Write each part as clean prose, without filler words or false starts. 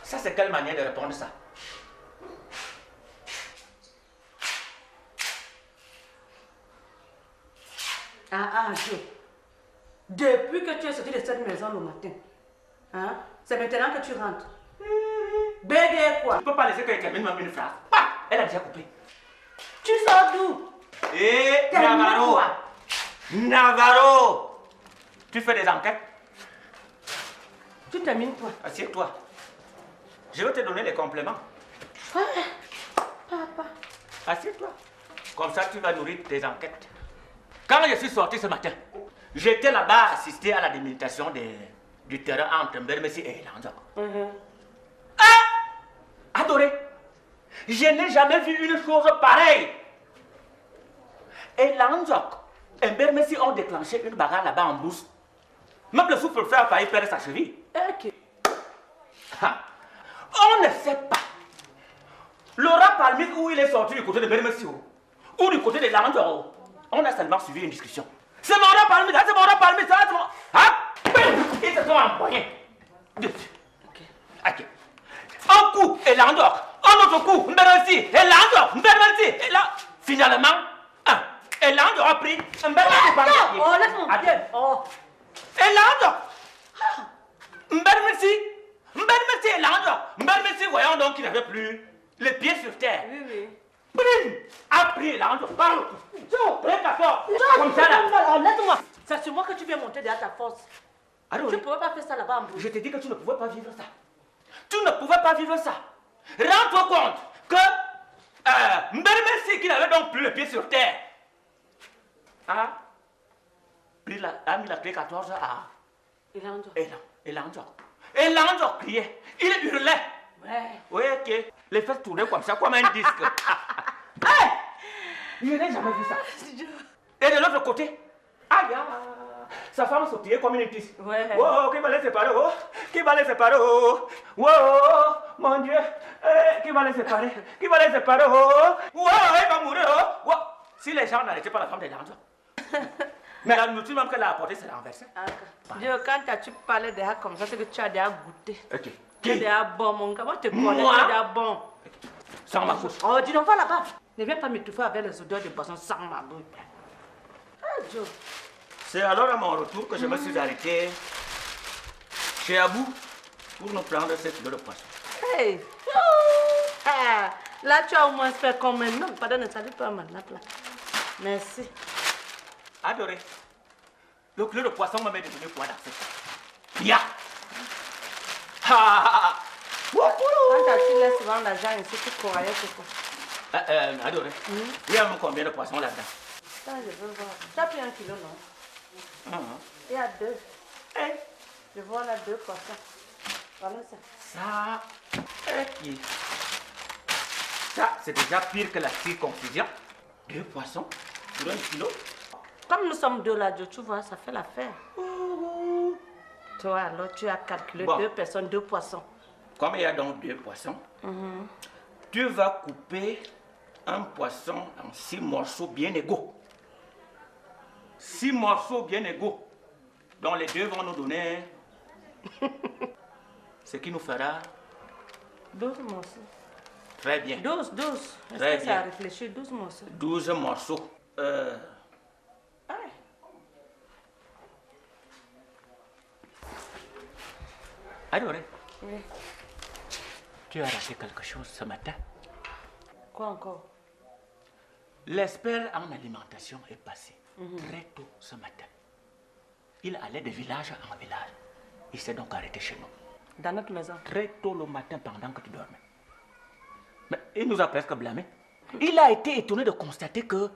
Ça, c'est quelle manière de répondre ça? Joe. Depuis que tu es sorti de cette maison le matin, hein, c'est maintenant que tu rentres. Bébé quoi? Tu peux pas laisser qu'elle termine même une phrase. Ah, elle a déjà coupé. Tu sors d'où? Navarro! Navarro! Tu fais des enquêtes? Tu termines quoi? Assieds-toi. Je vais te donner les compléments. Papa. Assieds-toi. Comme ça, tu vas nourrir tes enquêtes. Quand je suis sorti ce matin, j'étais là-bas assister à la délimitation du terrain entre Mbermessi et Lanzok. Adoré! Je n'ai jamais vu une chose pareille. Et Lanzok et Mbermessi ont déclenché une bagarre là-bas en brousse. Même le sous-préfet a failli perdre sa cheville. Ok. On ne sait pas. Laura Palmis, où il est sorti du côté de Mbermessi ou du côté de Lanzok. On a seulement suivi une discussion. C'est Laura Palmis, c'est Laura Palmis, c'est Laura. Ils se sont empoignés. Ok. Un coup, et Lanzok. Un autre coup, Mbermessi, et Lanzok, Mbermessi, et là, finalement, et Lanzok a pris Mbermessi par le pied. Oh, laisse-moi bien. Oh. Et Lanzok, Mbermessi et Lanzok. Mbermessi, voyons donc qu'il n'avait plus les pieds sur terre. Oui. A pris Lanzok par le cou. Très fort. Comme ça là. Laisse-moi. C'est sur moi que tu viens monter derrière ta force. Alors, tu ne pouvais pas faire ça là-bas en brousse. je t'ai dit que tu ne pouvais pas vivre ça. Tu ne pouvais pas vivre ça. Rends-toi compte que Mbermessi, qui n'avait donc plus le pied sur terre, a mis la clé 14 à Lanzok. Et Lanzok criait. Il hurlait. Ouais. Oui, ok. Les fesses tournaient comme ça, comme un disque. Hey! Je n'ai jamais vu ça. Et de l'autre côté, aïe, sa femme sautillait comme une tisse. Ouais. Oh, qui va les séparer? Oh, qui va les séparer? Oh, oh, mon Dieu. Qui va les séparer? Qui va les séparer? Oh, il va mourir. Oh. Si les gens n'arrêtaient pas la femme de Lanzok. Mais la nourriture même qu'elle a apportée, c'est renversé. Dieu, quand tu parlais déjà comme ça, c'est que tu as déjà goûté. Ok. Tu es déjà bon, mon gars. Moi, je te connais, tu es déjà bon. Sans ma bouche. Oh, dis donc, va là-bas. Ne viens pas m'étouffer avec les odeurs de boisson sans ma bouche. Joe. C'est alors à mon retour que je me suis arrêté chez Abou pour nous prendre 7 kilos de poisson. Hey! Là, tu as au moins fait comme un homme. Pardon, ne salue pas maintenant. Merci. Adoré. Le kilo de poisson m'a devenu quoi dans cette. Ya! Quand tu laisses souvent l'argent ici, tu croyais que quoi? Adoré. Il y a combien de poissons là-dedans? Ça, je veux voir. Tu as pris 1 kilo, non? Il y a 2. Je vois là 2 poissons. Voilà ça. Ça, c'est déjà pire que la circoncision. 2 poissons sur 1 kilo. Comme nous sommes 2 là, tu vois, ça fait l'affaire. Toi, alors, tu as calculé 2 personnes, 2 poissons. Comme il y a donc 2 poissons, tu vas couper un poisson en 6 morceaux bien égaux. 6 morceaux bien égaux, dont les 2 vont nous donner ce qui nous fera 12 morceaux. très bien. 12. Est-ce que ça a réfléchi? 12 morceaux. 12 morceaux. Adoré. Oui. Tu as raté quelque chose ce matin? Quoi encore? L'expert en alimentation est passé très tôt ce matin. Il allait de village en village. Il s'est donc arrêté chez nous. Dans notre maison? Très tôt le matin pendant que tu dormais. Mais il nous a presque blâmés. Il a été étonné de constater que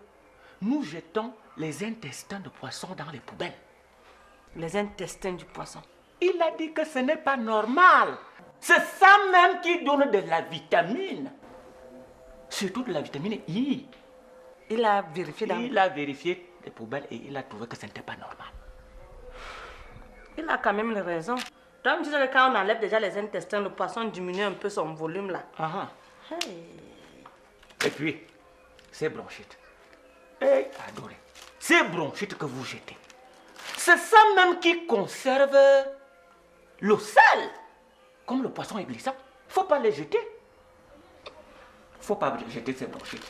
nous jetons les intestins de poisson dans les poubelles. Les intestins du poisson. Il a dit que ce n'est pas normal. C'est ça même qui donne de la vitamine. Surtout de la vitamine I. Il a vérifié dans... Il a vérifié les poubelles et il a trouvé que ce n'était pas normal. Il a quand même raison. Toi, tu sais que quand on enlève déjà les intestins, le poisson diminue un peu son volume là. Hey. Et puis, ces bronchites. Adoré. Ces bronchites que vous jetez, c'est ça même qui conserve le sel. Comme le poisson est glissant, il ne faut pas les jeter. Il ne faut pas jeter ces bronchites.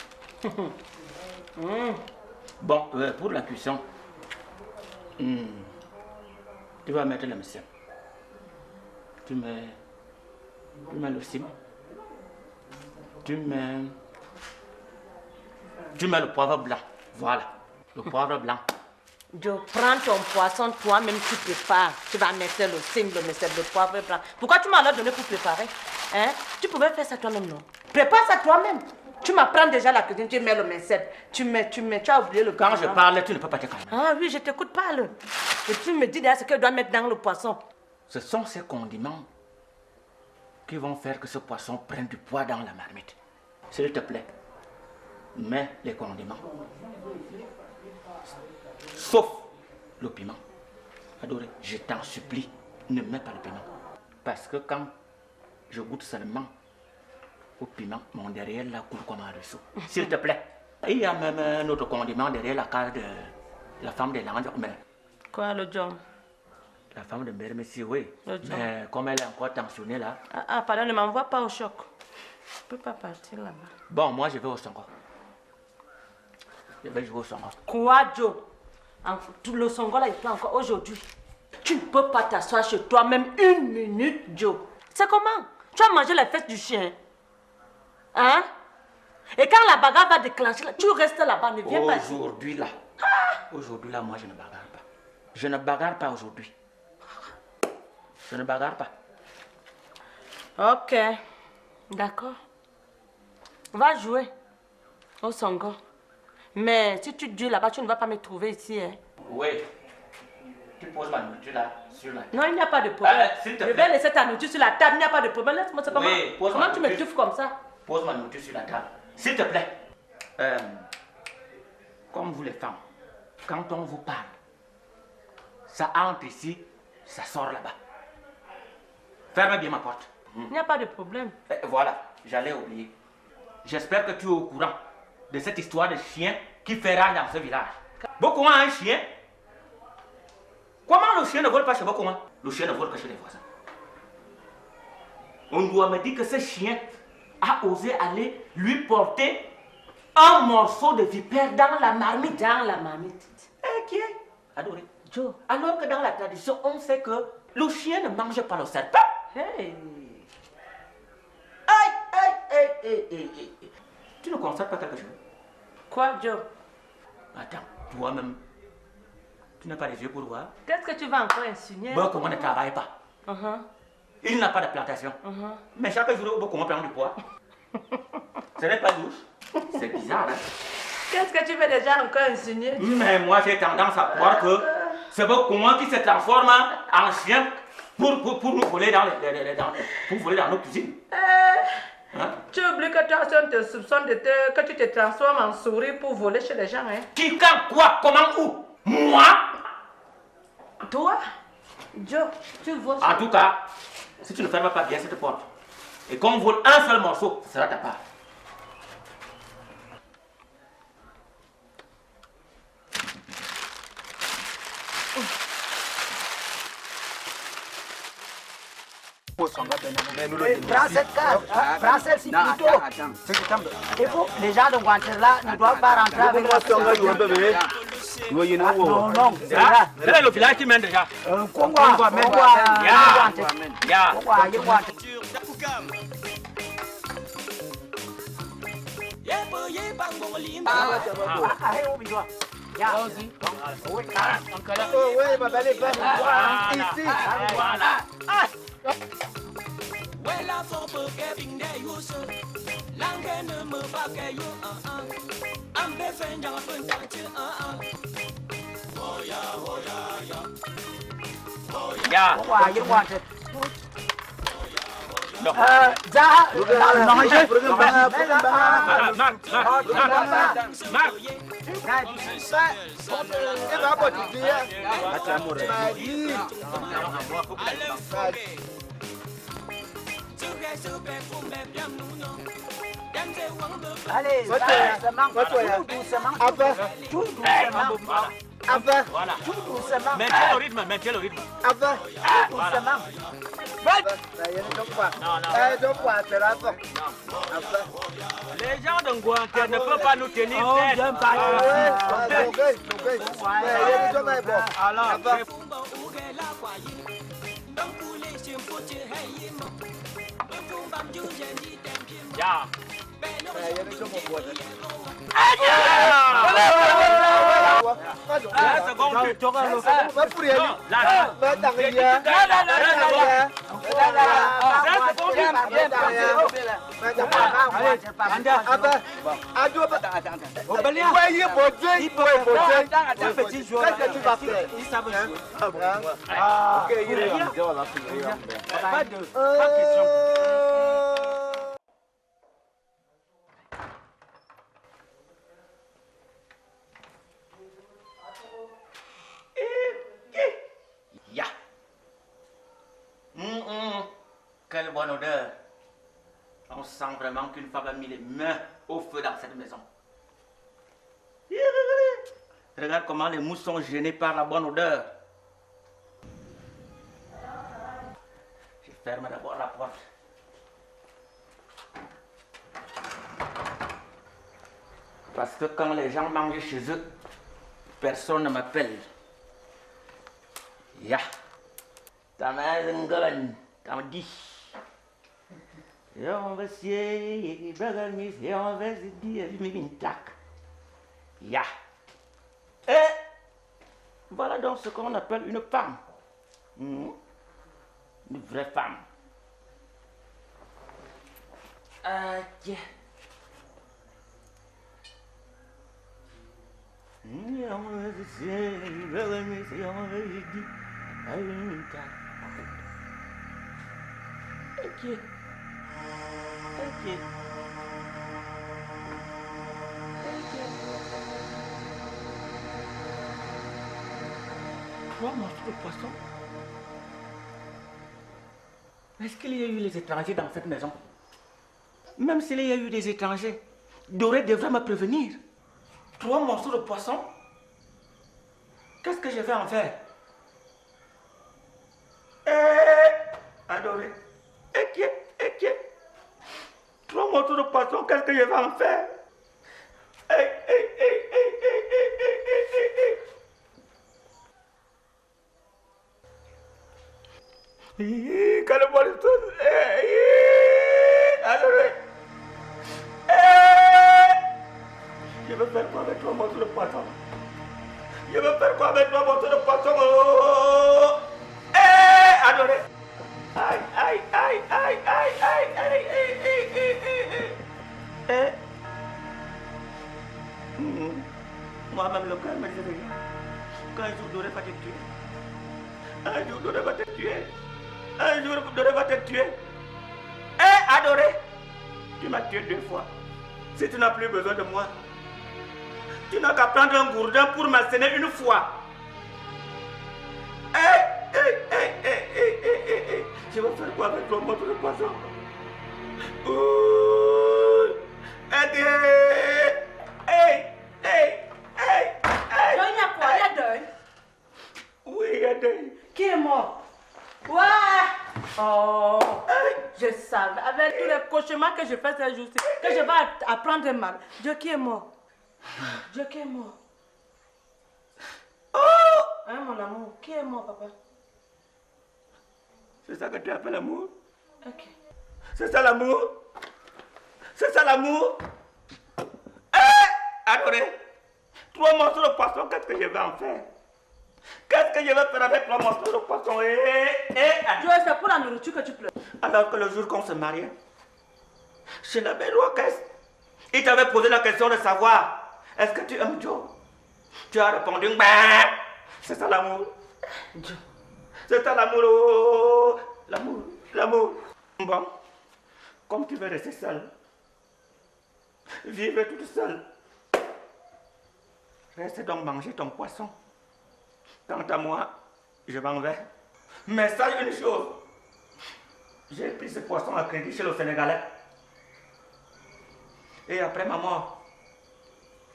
Bon, pour la cuisson, tu vas mettre le message. Tu mets le ciment. Tu mets le poivre blanc. Voilà, le poivre blanc. Joe, prends ton poisson, toi-même tu prépares. Tu vas mettre le ciment, le poivre blanc. Pourquoi tu m'as donné pour préparer? Hein? Tu pouvais faire ça toi-même, non? Prépare ça toi-même. Tu m'apprends déjà la cuisine, tu mets le mincède. Tu as oublié le Quand je parle, tu ne peux pas te calmer. Ah oui, je t'écoute parler. Et tu me dis ce que je dois mettre dans le poisson. Ce sont ces condiments qui vont faire que ce poisson prenne du poids dans la marmite. S'il te plaît, mets les condiments. Sauf le piment. Adoré, je t'en supplie, ne mets pas le piment. Parce que quand je goûte seulement au piment, mon derrière là coule comme un ruisseau. S'il te plaît. Il y a même un autre condiment derrière la case de la femme de Lange. Mais quoi, le John? La femme de Mère Messi, oui. Mais comme elle est encore tensionnée là. Pardon, ne m'envoie pas au choc. Je ne peux pas partir là-bas. Bon, moi je vais au Songo. Je vais jouer au Songo. Quoi, Joe? Le Songo là, il peut encore aujourd'hui. Tu ne peux pas t'asseoir chez toi même une minute, Joe. C'est comment? Tu as mangé les fesses du chien. Hein? Et quand la bagarre va déclencher, là, tu restes là-bas, ne viens pas ici. Aujourd'hui là, moi je ne bagarre pas. Je ne bagarre pas aujourd'hui. Je ne bagarre pas. Ok, d'accord. Va jouer au Songo. Mais si tu dis là-bas, tu ne vas pas me trouver ici. Hein? Oui. Tu poses ma nourriture là sur la table. Non, il n'y a pas de problème. S'il te Je plaît. vais laisser ta nourriture sur la table, il n'y a pas de problème. Laisse-moi, c'est Oui, comment tu me touffes comme ça? Pose ma nourriture sur la table. S'il te plaît. Comme vous les femmes, quand on vous parle, ça entre ici, ça sort là-bas. Ferme bien ma porte. Il n'y a pas de problème. Voilà, j'allais oublier. J'espère que tu es au courant de cette histoire de chien qui fait rage dans ce village. Beaucoup a un chien. Comment le chien ne vole pas chez beaucoup? Le chien ne vole que chez les voisins. On doit me dire que ce chien a osé aller lui porter un morceau de vipère dans la marmite. Dans la marmite. Qui est adoré. Joe. Alors que dans la tradition, on sait que le chien ne mange pas le serpent. Hey. Tu ne constates pas quelque chose? Quoi, Joe? Attends, toi-même, tu n'as pas les yeux pour voir? Qu'est-ce que tu vas encore insinuer? Beaucoup ne travaille pas. Il n'a pas de plantation. Mais chaque jour, beaucoup prend du poids. Ce n'est pas douce. C'est bizarre, hein? Qu'est-ce que tu veux déjà encore insinuer? Mais moi, j'ai tendance à croire que c'est beaucoup qui se transforme en chien pour nous voler pour voler dans nos cuisines. Hein? Tu oublies que toi, on te soupçonne que tu te transformes en souris pour voler chez les gens, hein? Qui, quand, quoi, comment, où? Moi? Toi? Joe, tu voles. En tout cas, si tu ne fermes pas bien cette porte, et qu'on vole un seul morceau, ce sera ta part. Prends cette carte, prends celle-ci plutôt. Il faut, les gens de Guantelala ne doivent pas rentrer avec la non, non, c'est là. C'est le village qui mène déjà. Allez, tout doucement. Voilà. Tout doucement. Maintiens le rythme, maintiens le rythme. Tout doucement. Les gens de Ngouanté ne peuvent pas nous tenir tête. Alors, ya. 2 secondes. Ya. Quelle bonne odeur. On sent vraiment qu'une femme a mis les mains au feu dans cette maison. Regarde comment les mouches sont gênées par la bonne odeur. Je ferme d'abord la porte. Parce que quand les gens mangent chez eux, personne ne m'appelle. Ya. Ta main t'en dis. Et on va s'y bagarrer, et on va se dire, une tac. Ya. Et voilà donc ce qu'on appelle une femme. Une vraie femme. Tiens. Et on va se dire, bagarrer, et on va se dire, une tac. Ok. Ok. Trois morceaux de poisson. Est-ce qu'il y a eu les étrangers dans cette maison? Même s'il y a eu des étrangers, Doré devrait me prévenir. 3 morceaux de poisson? Qu'est-ce que je vais en faire? Adoré. Ok. 3 morceaux de poisson, qu'est-ce que je vais en faire? Quelle bonne chose. Adoré. Je vais faire quoi avec 3 morceaux de poisson? Je vais faire quoi avec 3 morceaux de poisson? Adoré. Aïe. Moi-même, le cœur me dit rien. Qu'un jour, Doré va te tuer. Un jour, Doré va te tuer. Un jour, Doré va te tuer. Adoré, tu m'as tué 2 fois. Si tu n'as plus besoin de moi, tu n'as qu'à prendre un gourdin pour m'asséner une fois. Je vais faire quoi avec 3 morceaux de poisson? Il y a quoi? Il y a deuil? Oui, il y a deuil. Qui est mort? Ouais! Oh! Je savais, avec tous les cauchemars que je fais ces jours-ci, que je vais apprendre mal. Dieu qui est mort? Dieu qui est mort? Hein, mon amour? Qui est mort, papa? C'est ça que tu appelles l'amour? Ok. C'est ça l'amour? C'est ça l'amour? Adoré, 3 morceaux de poisson, qu'est-ce que je vais en faire? Qu'est-ce que je vais faire avec 3 morceaux de poisson? Dieu, c'est pour la nourriture que tu pleures. Alors que le jour qu'on se mariait, chez la belle orchestre, il t'avait posé la question de savoir, est-ce que tu aimes Joe? Tu as répondu, bah, c'est ça l'amour. Dieu. C'est ça l'amour, oh, l'amour. Bon, Comme tu veux rester seule, vivre toute seule, reste donc manger ton poisson. Quant à moi, je m'en vais. Mais sache une chose, j'ai pris ce poisson à crédit chez le Sénégalais. Et après ma mort,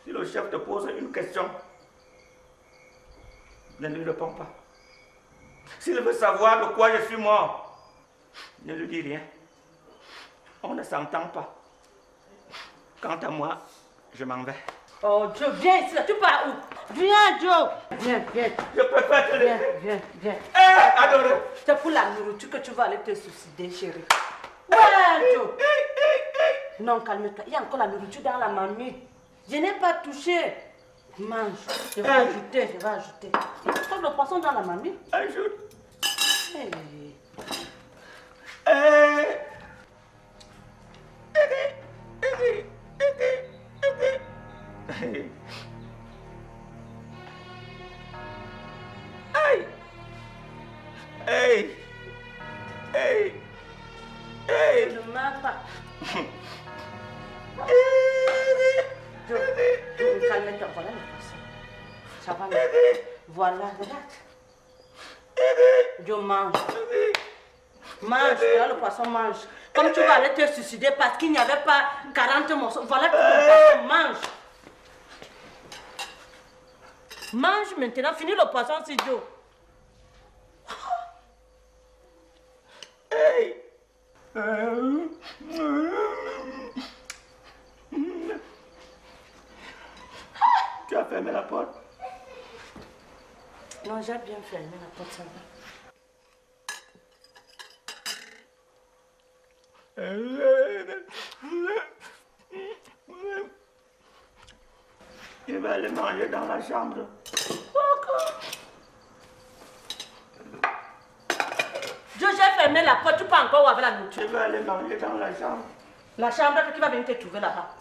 si le chef te pose une question, ne lui réponds pas. S'il veut savoir de quoi je suis mort, ne lui dis rien. On ne s'entend pas. Quant à moi, je m'en vais. Oh, Joe, viens ici, là. Tu pars où? Viens, Joe. Viens. Je préfère te laisser. Viens. Adoré. C'est pour la nourriture que tu vas aller te suicider, chérie. Ouais, Joe. Non, calme-toi. Il y a encore la nourriture dans la marmite. Je n'ai pas touché. Mange. Je vais ajouter. Comme le poisson dans la marmite. Ajoute. Hey. Ne meurs pas. Calme-toi, voilà le poisson. Ça va mieux. Voilà, regarde. Joe, mange. Mange, voilà le poisson, mange. Comme tu vas aller te suicider parce qu'il n'y avait pas 40 morceaux. Voilà que le poisson, mange. Mange maintenant, finis le poisson, c'est Joe. Tu as fermé la porte? Non, j'ai bien fermé la porte, ça va. Je vais aller manger dans la chambre. Joe, j'ai fermé la porte, tu peux encore ouvrir la nourriture. Je vais aller manger dans la chambre. La chambre qui va venir te trouver là-bas.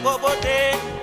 Bobote